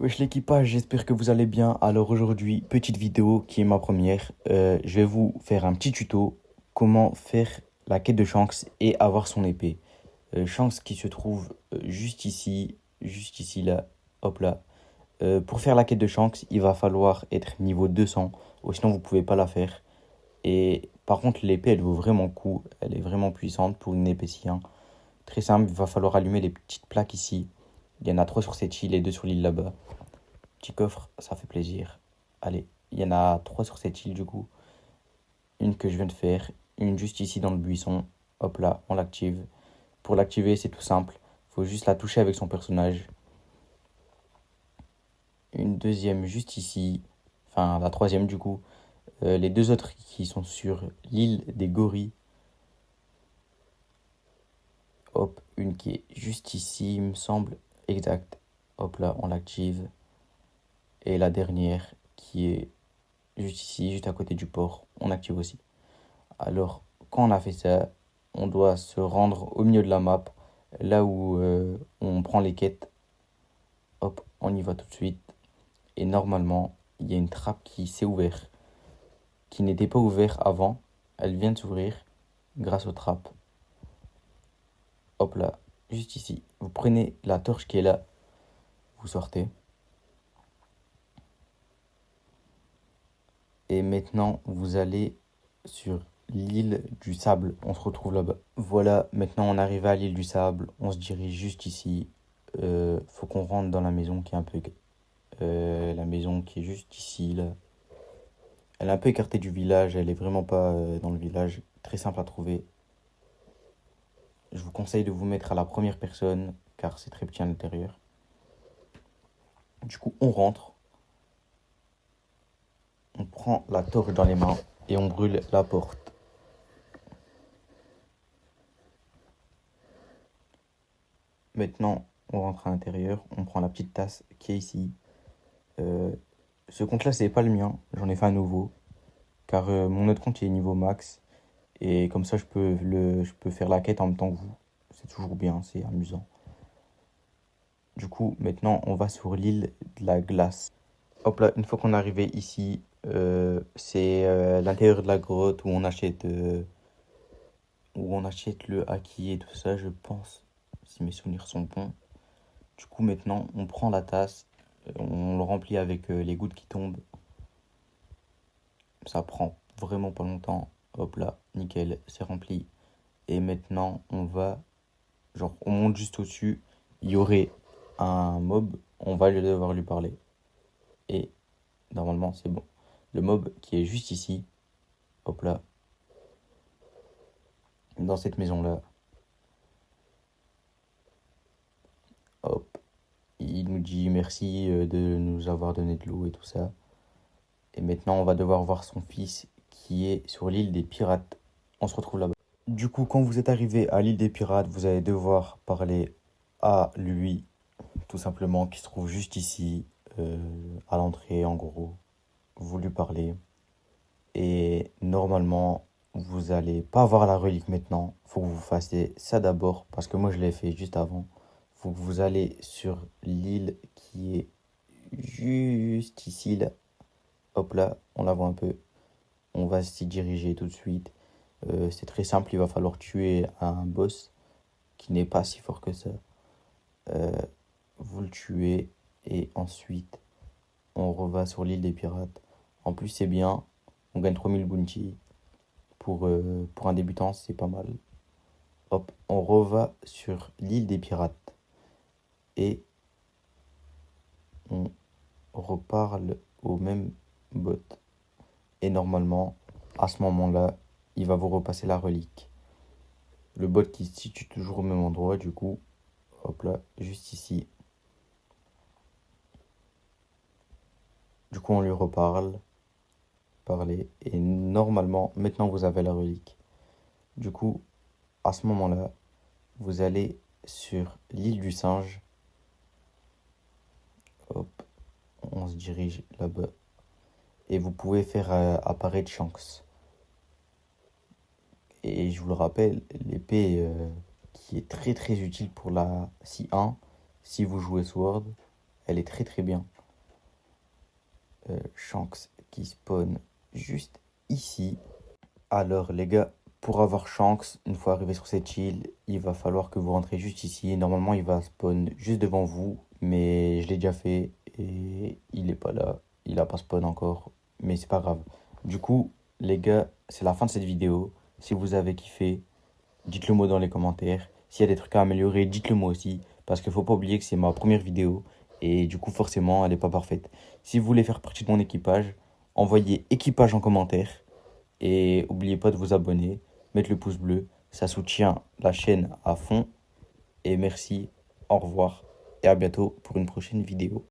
Wesh l'équipage, j'espère que vous allez bien. Alors aujourd'hui, petite vidéo qui est ma première. Je vais vous faire un petit tuto comment faire la quête de Shanks et avoir son épée. Shanks qui se trouve juste ici là, hop là. Pour faire la quête de Shanks, il va falloir être niveau 200, ou sinon vous pouvez pas la faire. Et par contre, l'épée elle vaut vraiment le coup, elle est vraiment puissante pour une épée si, hein. Très simple, il va falloir allumer les petites plaques ici. Il y en a 3 sur cette île et 2 sur l'île là-bas. Petit coffre, ça fait plaisir. Allez, il y en a 3 sur cette île du coup. Une que je viens de faire, une juste ici dans le buisson. Hop là, on l'active. Pour l'activer, c'est tout simple. Faut juste la toucher avec son personnage. Une deuxième juste ici. Enfin, la troisième du coup. Les deux autres qui sont sur l'île des gorilles. Hop, une qui est juste ici, il me semble. Exact. Hop là, on l'active. Et la dernière qui est juste ici, juste à côté du port. On active aussi. Alors, quand on a fait ça, on doit se rendre au milieu de la map, là où on prend les quêtes. Hop, on y va tout de suite. Et normalement, il y a une trappe qui s'est ouverte, qui n'était pas ouverte avant. Elle vient de s'ouvrir grâce aux trappes. Hop là, juste ici. Vous prenez la torche qui est là, vous sortez. Et maintenant, vous allez sur l'île du sable. On se retrouve là-bas. Voilà, maintenant on arrive à l'île du sable. On se dirige juste ici. Faut qu'on rentre dans la maison qui est un peu... la maison qui est juste ici, là. Elle est un peu écartée du village. Elle est vraiment pas dans le village. Très simple à trouver. Je vous conseille de vous mettre à la première personne, car c'est très petit à l'intérieur. Du coup, on rentre. On prend la torche dans les mains et on brûle la porte. Maintenant, on rentre à l'intérieur, on prend la petite tasse qui est ici. Euh, Ce compte-là, c'est pas le mien, j'en ai fait un nouveau, car mon autre compte il est niveau max, et comme ça je peux faire la quête en même temps que vous. C'est toujours bien, c'est amusant. Du coup, maintenant, on va sur l'île de la glace. Hop là, une fois qu'on est arrivé ici, c'est l'intérieur de la grotte où on achète le haki et tout ça, je pense, si mes souvenirs sont bons. Du coup, maintenant, on prend la tasse, on le remplit avec les gouttes qui tombent. Ça prend vraiment pas longtemps. Hop là, nickel, c'est rempli. Et maintenant, genre, on monte juste au-dessus. Il y aurait un mob, on va devoir lui parler. Et normalement, c'est bon. Le mob qui est juste ici, hop là, dans cette maison-là, hop, il nous dit merci de nous avoir donné de l'eau et tout ça. Et maintenant, on va devoir voir son fils qui est sur l'île des pirates. On se retrouve là-bas. Du coup, quand vous êtes arrivé à l'île des pirates, vous allez devoir parler à lui, tout simplement, qui se trouve juste ici, à l'entrée, en gros. Vous lui parlez. Et normalement, vous allez pas avoir la relique maintenant. Faut que vous fassiez ça d'abord, parce que moi, je l'ai fait juste avant. Faut que vous allez sur l'île qui est juste ici, là. Hop là, on la voit un peu. On va s'y diriger tout de suite. C'est très simple, il va falloir tuer un boss qui n'est pas si fort que ça. Euh, Vous le tuez et ensuite on reva sur l'île des pirates. En plus, c'est bien, on gagne 3000 bounty. Pour un débutant, c'est pas mal. Hop, on reva sur l'île des pirates et on reparle au même bot. Et normalement, à ce moment-là, il va vous repasser la relique. Le bot qui se situe toujours au même endroit, du coup, hop là, juste ici. Du coup, on lui reparle, parler, et normalement, maintenant vous avez la relique. Du coup, à ce moment-là, vous allez sur l'île du singe. Hop, on se dirige là-bas. Et vous pouvez faire apparaître Shanks. Et je vous le rappelle, l'épée qui est très très utile pour la si 1, si vous jouez Sword. Elle est très très bien. Shanks qui spawn juste ici. Alors les gars, pour avoir Shanks, une fois arrivé sur cette île, il va falloir que vous rentrez juste ici. Normalement, il va spawn juste devant vous, mais je l'ai déjà fait et il est pas là. Il a pas spawn encore, mais c'est pas grave. Du coup, les gars, c'est la fin de cette vidéo. Si vous avez kiffé, dites-le moi dans les commentaires. S'il y a des trucs à améliorer, dites-le moi aussi. Parce qu'il faut pas oublier que c'est ma première vidéo. Et du coup, forcément, elle n'est pas parfaite. Si vous voulez faire partie de mon équipage, envoyez équipage en commentaire. Et n'oubliez pas de vous abonner, mettre le pouce bleu. Ça soutient la chaîne à fond. Et merci, au revoir. Et à bientôt pour une prochaine vidéo.